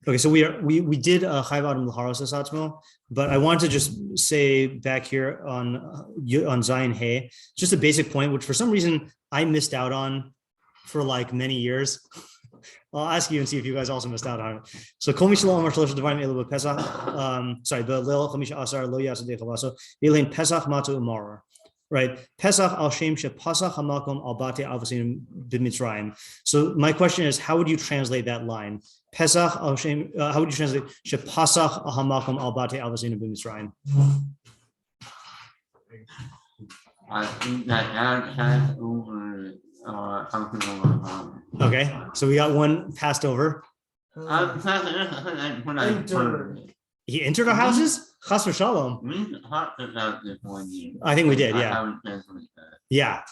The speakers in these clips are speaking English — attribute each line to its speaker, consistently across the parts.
Speaker 1: Okay, so we did Chayv Adam L'Haros Asatzmo, but I want to just say back here on Zion Hay, just a basic point, which for some reason I missed out on for like many years. I'll ask you and see if you guys also missed out on it. So Kol Mishalom Amar Shalosh Devarim Elu Pesach. Sorry, the Leil Chamisha Asar Lo Yasa De Chavaso Elain Pesach Matu Umara. Right, Pesach al Shem She Pasach Hamakom al Bate Avasim B'Mitzrayim. So my question is, how would you translate that line? Pesach al Shem. How would you translate She Pasach Hamakom al Bate Avasim B'Mitzrayim?
Speaker 2: I think that has over something over.
Speaker 1: Okay, so we got one passed over. He entered our houses? Chas v'shalom. I think we did, yeah. Yeah.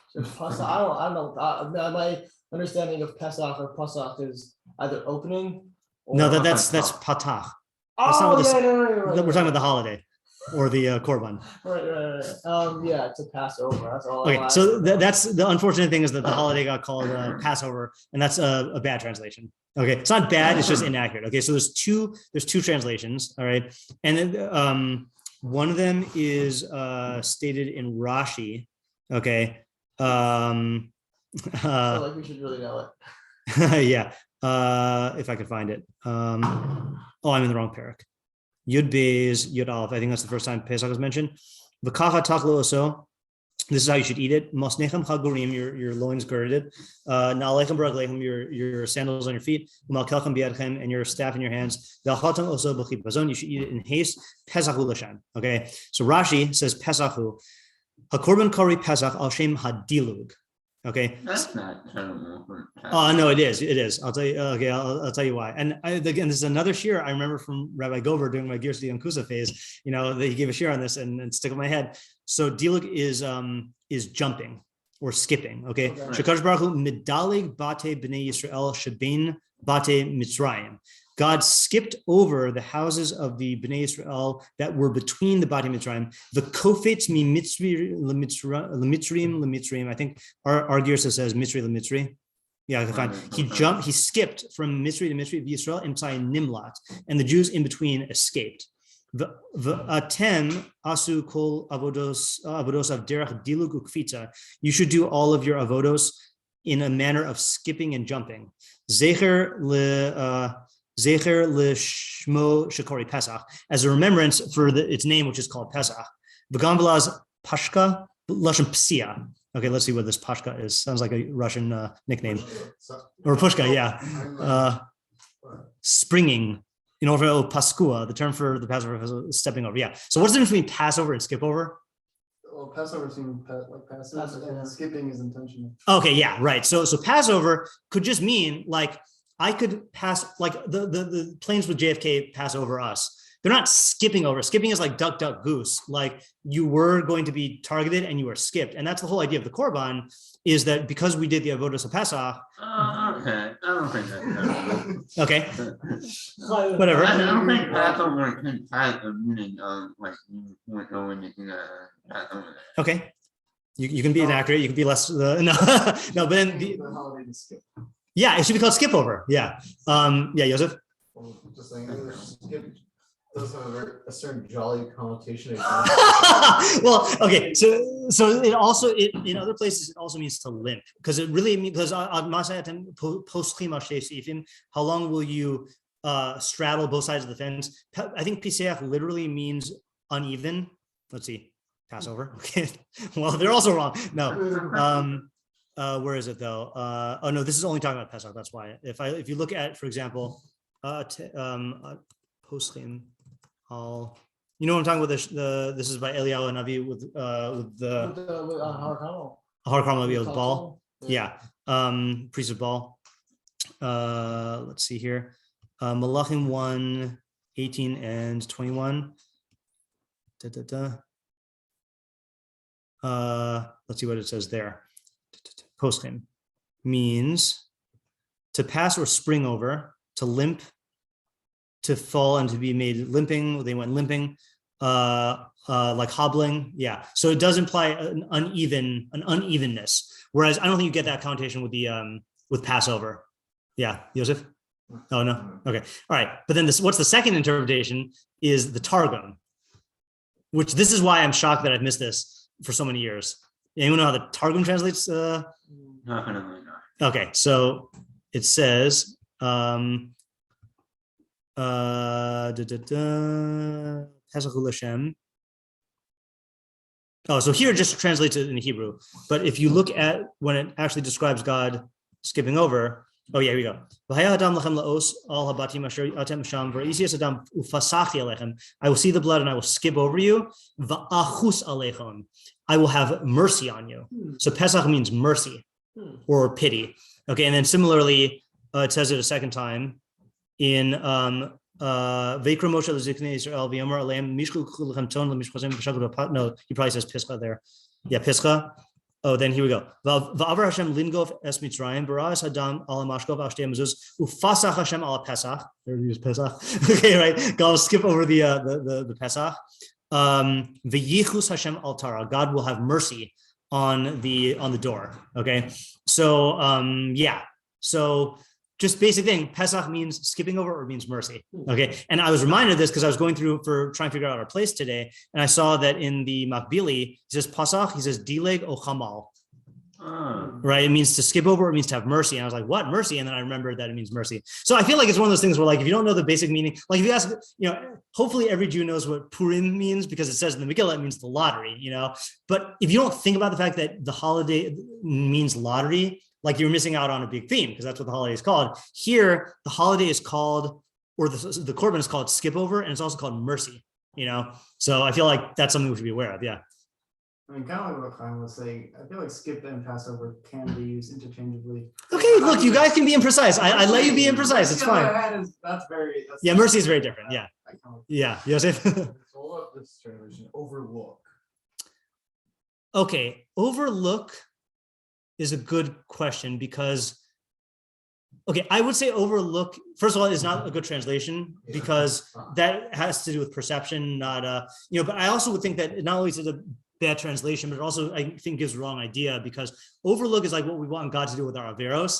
Speaker 3: So Pesach, I don't know. My understanding of Pesach or Pesach is either opening. Or
Speaker 1: No, that's patach.
Speaker 3: Oh,
Speaker 1: That's not
Speaker 3: right.
Speaker 1: We're talking about the holiday or the korban.
Speaker 3: Right. Yeah, it's a Passover. That's all.
Speaker 1: Okay, so that's the unfortunate thing is that the holiday got called Passover, and that's a bad translation. Okay, it's not bad; it's just inaccurate. Okay, so there's two translations. All right, and then one of them is stated in Rashi. Okay,
Speaker 3: I feel like we should really know it.
Speaker 1: yeah, if I could find it. I'm in the wrong parak. Yud Beis Yud Aleph. I think that's the first time Pesach was mentioned. V'kacha tachlo oso. This is how you should eat it. Mosnechem chagurim, your loins girded. Na'alechem b'raglechem, your sandals on your feet. U'malkelchem biyadchem, and your staff in your hands. V'achatam oso b'chipazon. You should eat it in haste. Pesachu l'shem. Okay. So Rashi says Pesachu. Hakorban kari Pesach al shem hadilug. Okay.
Speaker 2: That's not terrible.
Speaker 1: No, it is. I'll tell you. Okay, I'll tell you why. And again, this is another shiur I remember from Rabbi Gover during my Girsi and Kusa phase. You know, that he gave a shiur on this and stick in my head. So dilug is jumping or skipping. Okay. Shekadosh Baruch Hu midalig bate bnei Yisrael shebin bate Mitzrayim. God skipped over the houses of the Bnei Israel that were between the Bate Mitzrayim. The kofetz mi Mitzrim. I think our Girsa says Mitzri l'Mitzri. Yeah, I can find. He skipped from Mitzri to Mitzri of Yisrael inside Nimlat, and the Jews in between escaped. The atem asu kol avodos av derech dilug ukfita. You should do all of your avodos in a manner of skipping and jumping. Zecher l'shmo shekori Pesach, as a remembrance for its name, which is called Pesach. V'gambalaz pashka lashon psia. Okay, let's see what this pashka is. Sounds like a Russian nickname. Or pushka, yeah. Springing. In order to paskua, the term for the Passover is stepping over. Yeah. So what's the difference between Passover and skip over?
Speaker 3: Well, Passover seems like passive, and skipping is intentional.
Speaker 1: Okay, yeah, right. So Passover could just mean like I could pass, like the planes with JFK pass over us. They're not skipping over. Skipping is like duck, duck, goose. Like you were going to be targeted and you were skipped. And that's the whole idea of the korban, is that because we did the avodos of Pesach.
Speaker 2: Okay, I don't think that's
Speaker 1: okay. Whatever.
Speaker 2: I don't think Passover can have a meaning of like you weren't going to Passover.
Speaker 1: Okay. You can be inaccurate. You can be less. No, but then yeah, it should be called skip over. Yeah. Yeah, Joseph.
Speaker 4: Just saying, skip does have a certain jolly connotation.
Speaker 1: Well, okay, so it also in other places it also means to limp, because it really means, because how long will you straddle both sides of the fence? I think Pesach literally means uneven. Let's see, Passover. Okay, well they're also wrong. No. Where is it though? Oh no, this is only talking about Pesach. That's why. If you look at, for example, Poskim, you know what I'm talking about. This is by Eliyahu Navi with the Har Carmel with Baal. Yeah, priest of Baal. Let's see here, Malachim 1, 18 and 21. Let's see what it says there. Poskim means to pass or spring over, to limp, to fall and to be made limping. They went limping, like hobbling. Yeah. So it does imply an unevenness. Whereas I don't think you get that connotation with the with Passover. Yeah, Yosef? Oh, no. Okay. All right. But then what's the second interpretation is the Targum, which this is why I'm shocked that I've missed this for so many years. Anyone know how the Targum translates? Okay. So it says, Oh, so here it just translates it in Hebrew. But if you look at when it actually describes God skipping over, oh yeah, here we go. I will see the blood and I will skip over you. I will have mercy on you. So Pesach means mercy or pity. Okay, and then similarly, it says it a second time in no, he probably says Pischa there. Yeah, Pischa. Oh, then here we go. There's Pesach. Okay, right. I'll skip over the Pesach. Hashem al Tara. God will have mercy on the door. Okay. So yeah. So just basic thing, Pesach means skipping over or means mercy. Okay. And I was reminded of this because I was going through for trying to figure out our place today. And I saw that in the Makbili, he says Pesach, he says Dileg o Chamal. Right. It means to skip over, it means to have mercy. And I was like, what? Mercy? And then I remembered that it means mercy. So I feel like it's one of those things where, like, if you don't know the basic meaning, like if you ask, hopefully every Jew knows what Purim means because it says in the Megillah, it means the lottery, But if you don't think about the fact that the holiday means lottery, like you're missing out on a big theme because that's what the holiday is called. Here, the holiday is called, or the korban is called skip over, and it's also called mercy, So I feel like that's something we should be aware of. Yeah.
Speaker 4: I mean, kind of like what Chaim was saying, I feel like skip and Passover can be used interchangeably.
Speaker 1: Okay, look, you guys can be imprecise. I let you be imprecise. It's fine. Yeah, mercy is very different. Yeah. Yeah. Yosef?
Speaker 4: So what about this translation? Overlook.
Speaker 1: Okay, overlook is a good question because, I would say overlook, first of all, is not a good translation because that has to do with perception, not, but I also would think that not only is it a bad translation, but it also, I think, gives the wrong idea because overlook is like what we want God to do with our averos,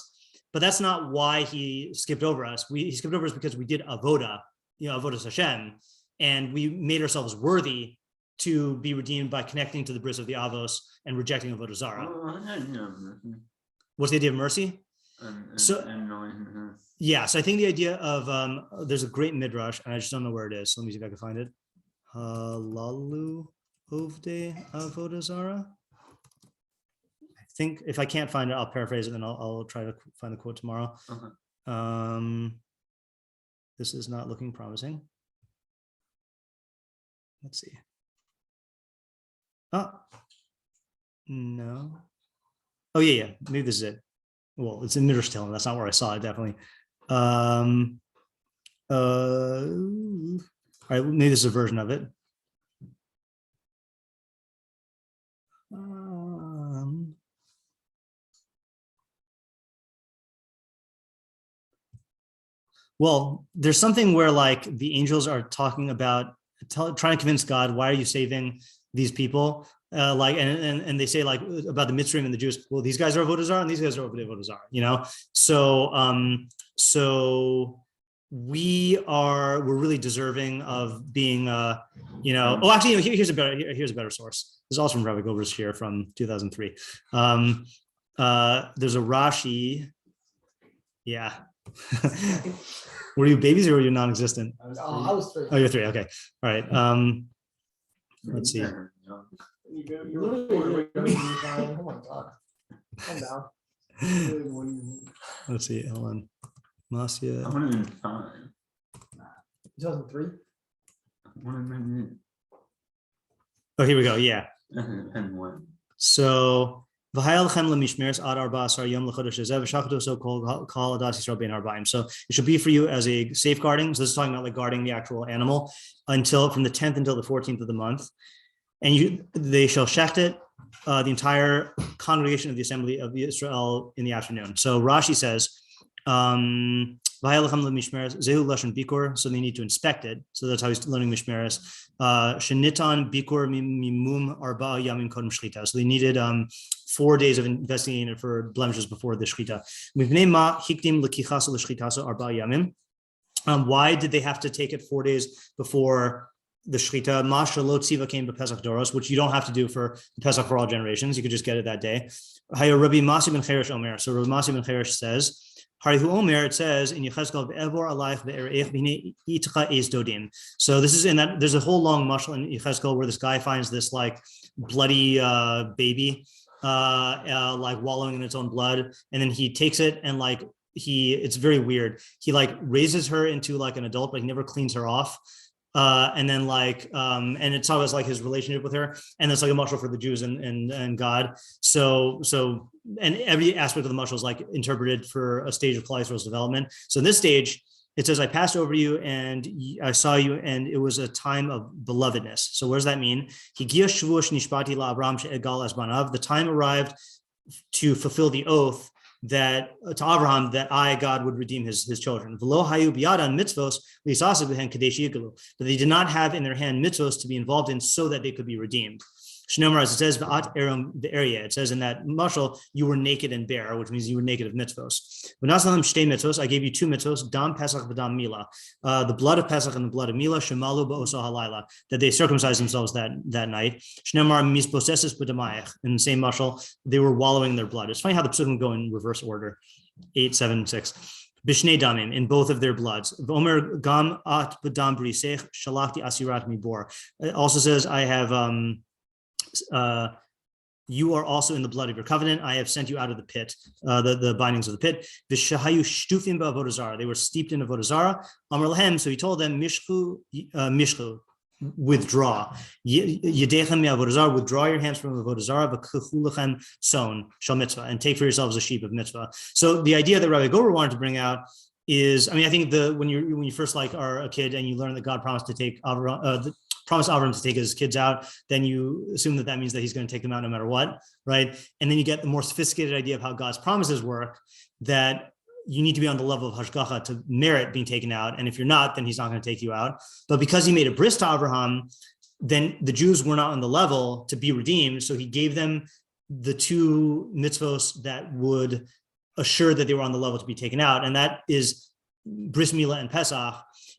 Speaker 1: but that's not why he skipped over us. He skipped over us because we did avoda, avodas Hashem, and we made ourselves worthy to be redeemed by connecting to the bris of the avos and rejecting avodah zara. What's the idea of mercy? So I think the idea of there's a great midrash, and I just don't know where it is. So let me see if I can find it. Halalu ovde avodah zara. I think if I can't find it, I'll paraphrase it, and I'll try to find the quote tomorrow. Okay. This is not looking promising. Let's see. Oh, no. Oh, yeah. Maybe this is it. Well, it's in Midrash Tehillim. That's not where I saw it, definitely. All right, maybe this is a version of it. Well, there's something where, like, the angels are talking about trying to convince God, why are you saving these people? And they say, like, about the Mitzrayim and the Jews, well, these guys are avodah zara and these guys are avodah zara, So we're really deserving of being, here's a better source. This is also from Rabbi Gober's here from 2003. There's a Rashi. Yeah. Were you babies or were you non-existent?
Speaker 3: I was 3.
Speaker 1: Oh, you're 3. Okay. All right. Let's see.
Speaker 3: Oh my God. Calm down.
Speaker 1: Let's see. Hold on. Masya.
Speaker 2: 105.
Speaker 3: 2003.
Speaker 1: Oh, here we go. Yeah.
Speaker 2: And one.
Speaker 1: So so it should be for you as a safeguarding. So this is talking about, like, guarding the actual animal until from the 10th until the 14th of the month. And they shall shecht it, the entire congregation of the assembly of Israel in the afternoon. So Rashi says, So they need to inspect it. So that's how he's learning mishmeres. Shenitan bikur mimum arba yamim kodem shchita. So they needed 4 days of investigating it for blemishes before the shchita. Why did they have to take it 4 days before the shchita? Masha lo tziva came to Pesach Doros, which you don't have to do for Pesach for all generations. You could just get it that day. Rabbi Masi ben Cheirus Omer. So Rabbi Masi ben Cheirus says, Harihu Omer, it says in Yechezkel ve'evor alayich ve'ereich b'hinei itcha eis dodim. So this is in that there's a whole long mashal in Yechezkel where this guy finds this like bloody baby, like wallowing in its own blood, and then he takes it and like it's very weird. He like raises her into like an adult, but he never cleans her off. And then like and it's always like his relationship with her, and it's like a mashal for the Jews and God. So and every aspect of the mashal is like interpreted for a stage of Klal Yisrael's development. So in this stage, it says, I passed over you and I saw you, and it was a time of belovedness. So what does that mean? The time arrived to fulfill the oath that to Abraham that I, God, would redeem his children. But they did not have in their hand mitzvos to be involved in so that they could be redeemed. Shneimar, as it says, the area. It says in that mashal, you were naked and bare, which means you were naked of mitzvos. I gave you 2 mitzvos, dam Pesach v'dam mila, the blood of Pesach and the blood of mila, shemalu ba'oso halayla, that they circumcised themselves that night. Shneimar misposeses b'damayach. In the same mashal, they were wallowing in their blood. It's funny how the pesukim go in reverse order, 8, 7, 6. Bishnei damim, in both of their bloods. V'omer gam at b'dam brisech shalachti asirat mibor. It also says, I have you are also in the blood of your covenant. I have sent you out of the pit, the bindings of the pit. V'shahayu shtufim ba'avodah zarah. They were steeped in avodah zarah. Amar lahem. So he told them, mishchu, withdraw. Yedechem me'avodah zarah. Withdraw your hands from avodah zarah. V'kuchu lechem son shal mitzvah, and take for yourselves a sheep of mitzvah. So the idea that Rabbi Gorer wanted to bring out is, I mean, I think when you first like are a kid and you learn that God promised to take promise Avram to take his kids out, then you assume that means that he's going to take them out no matter what, right? And then you get the more sophisticated idea of how God's promises work, that you need to be on the level of hashgacha to merit being taken out. And if you're not, then he's not going to take you out. But because he made a bris to Abraham, then the Jews were not on the level to be redeemed. So he gave them the 2 mitzvos that would assure that they were on the level to be taken out. And that is bris milah and Pesach.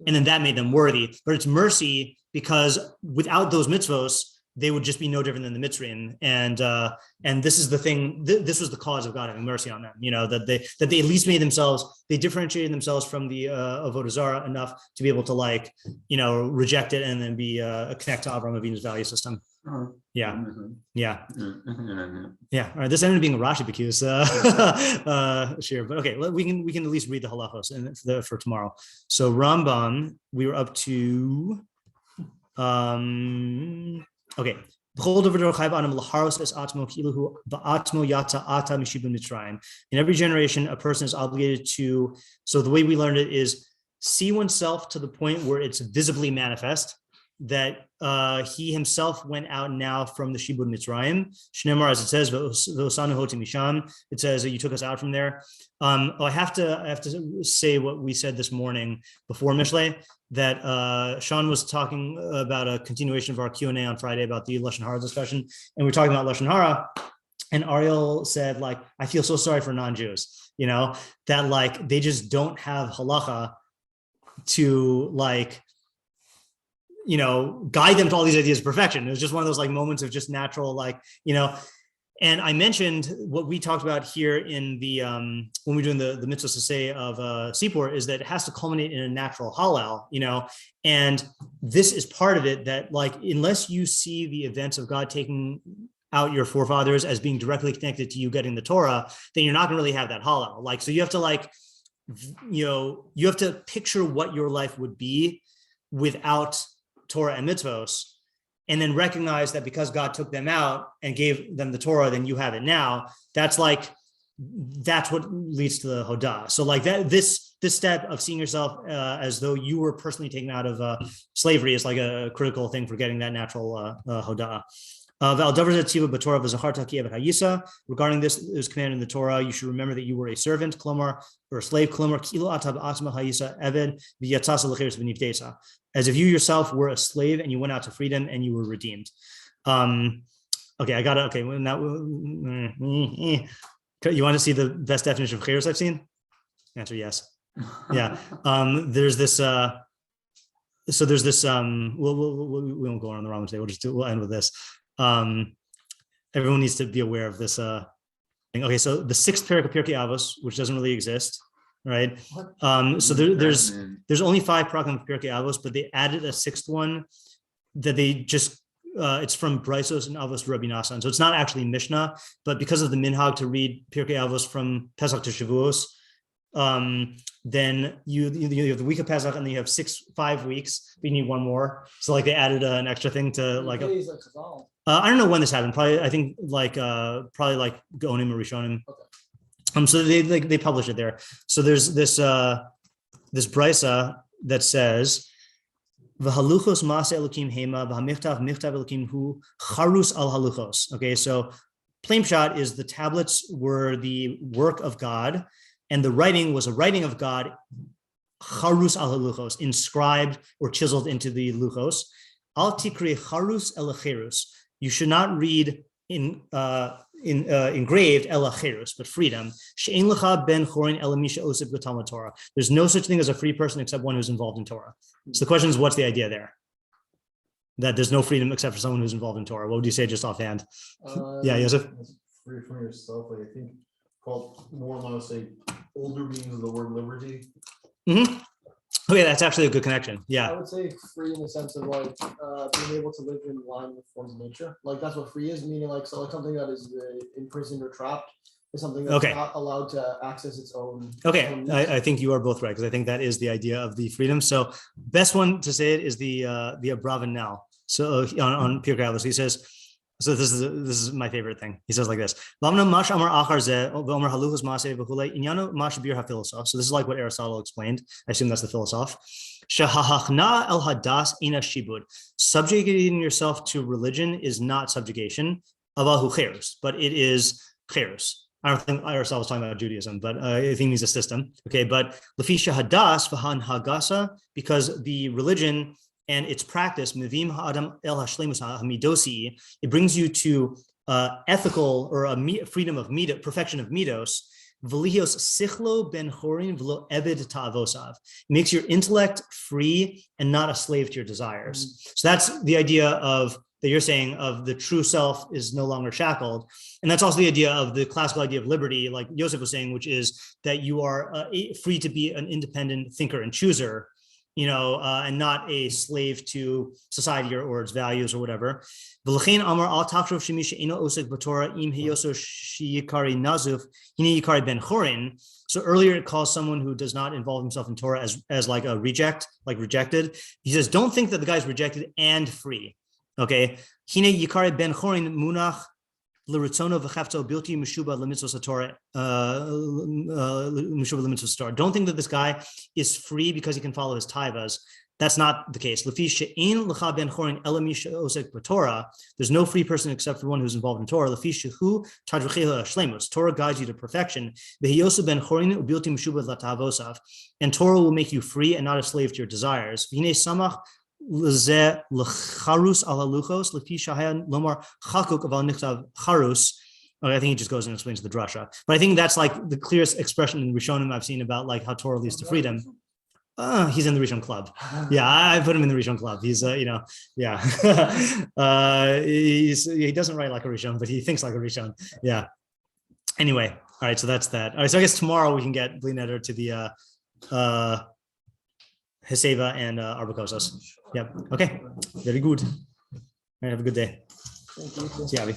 Speaker 1: And then that made them worthy. But it's mercy, because without those mitzvos, they would just be no different than the Mitzrayim. And this is the thing. This was the cause of God having mercy on them. You know, that they at least made themselves. They differentiated themselves from the avodah zarah enough to be able to reject it and then be connect to Avraham Avinu's value system. Yeah. All right. This ended up being a Rashi Bekius sure, but okay. We can at least read the halachos for tomorrow. So Rambam, we were up to. Okay. In every generation, a person is obligated to, so the way we learned it is see oneself to the point where it's visibly manifest that he himself went out now from the Shibud Mitzrayim. Shneimar, as it says, it says that you took us out from there. I have to say what we said this morning before Mishlei, that Sean was talking about a continuation of our Q&A on Friday about the Lashon Hara discussion, and we're talking about Lashon Hara, and Ariel said, I feel so sorry for non-Jews, that they just don't have halacha to guide them to all these ideas of perfection. It was just one of those moments of just natural, and I mentioned what we talked about here in the, when we're doing the mitzvah saseh of Sipur, is that it has to culminate in a natural halal, and this is part of it, that unless you see the events of God taking out your forefathers as being directly connected to you getting the Torah, then you're not gonna really have that halal. So you have to you have to picture what your life would be without Torah and mitzvos, and then recognize that because God took them out and gave them the Torah, then you have it now. That's what leads to the Hodah. So this step of seeing yourself as though you were personally taken out of slavery is a critical thing for getting that natural Hodah. Regarding this, it was commanded in the Torah, you should remember that you were a servant, or a slave, as if you yourself were a slave and you went out to freedom and you were redeemed. Okay, I got it. Okay, now you want to see the best definition of Cheirus I've seen? Answer yes. Yeah. There's this. So there's this. We won't go on the Rambam today. We'll end with this. Everyone needs to be aware of this thing. Okay, so the sixth parak of Pirkei Avos, which doesn't really exist, right? So there's only 5 parakim of Pirkei Avos, but they added a 6th one that they just it's from Brisos and Avos to Rabbi Nassan. So it's not actually Mishnah, but because of the minhag to read Pirkei Avos from Pesach to Shavuos, then you have the week of Pesach and then you have 5 weeks. You need one more, so like they added an extra thing to like. I don't know when this happened. Probably I think like probably like Gonim or Rishonim. Okay. So they publish it there. So there's this this brisa that says v'halachos ma'aseh elokim hema v'hamichtav michtav elokim hu charus al halachos. Okay, so plain pshat is the tablets were the work of God, and the writing was a writing of God, charus al halachos, inscribed or chiseled into the luchos. Al tikri charus el cheirus. You should not read engraved ela cheirus, but freedom. She'ein lecha ben chorin ela misha osib b'talmud Torah. There's no such thing as a free person except one who's involved in Torah. So the question is, what's the idea there? That there's no freedom except for someone who's involved in Torah. What would you say just offhand? Yeah, Yosef?
Speaker 5: Free from yourself, like I think called more or less say older meanings of the word liberty.
Speaker 1: Mm-hmm. Okay, that's actually a good connection. Yeah.
Speaker 3: I would say free in the sense of like being able to live in line with one's nature. Like that's what free is, meaning like so like something that is imprisoned or trapped is something that's not allowed to access its own.
Speaker 1: Okay, I think you are both right because I think that is the idea of the freedom. So best one to say it is the Abrabnel. So on Pirkei Avos, he says. So this is my favorite thing. He says like this. So this is like what Aristotle explained. I assume that's the philosopher. Subjugating yourself to religion is not subjugation, but it is Cheirus. I don't think Aristotle was talking about Judaism, but I think he means a system. Okay, but Lafisha Hadas Vahan Hagasa, because the religion and its practice, it brings you to ethical or freedom of perfection of midos. Makes your intellect free and not a slave to your desires. So that's the idea of that you're saying of the true self is no longer shackled. And that's also the idea of the classical idea of liberty, like Yosef was saying, which is that you are free to be an independent thinker and chooser, and not a slave to society or its values or whatever. So earlier it calls someone who does not involve himself in Torah as like a rejected. He says, don't think that the guy's rejected and free. Okay. Don't think that this guy is free because he can follow his taivas. That's not the case. There's no free person except for one who's involved in Torah. Torah guides you to perfection. And Torah will make you free and not a slave to your desires. I think he just goes and explains the drasha, but I think that's like the clearest expression in Rishonim I've seen about like how Torah leads to freedom. He's in the Rishon club. Yeah, I put him in the Rishon club. He's he doesn't write like a Rishon, but he thinks like a Rishon. Yeah. Anyway, all right. So that's that. All right. So I guess tomorrow we can get Blineder to the Heseva and Arbakosas. Yep. Okay. Very good. All right. Have a good day.
Speaker 3: Thank you.
Speaker 1: See you, Abby.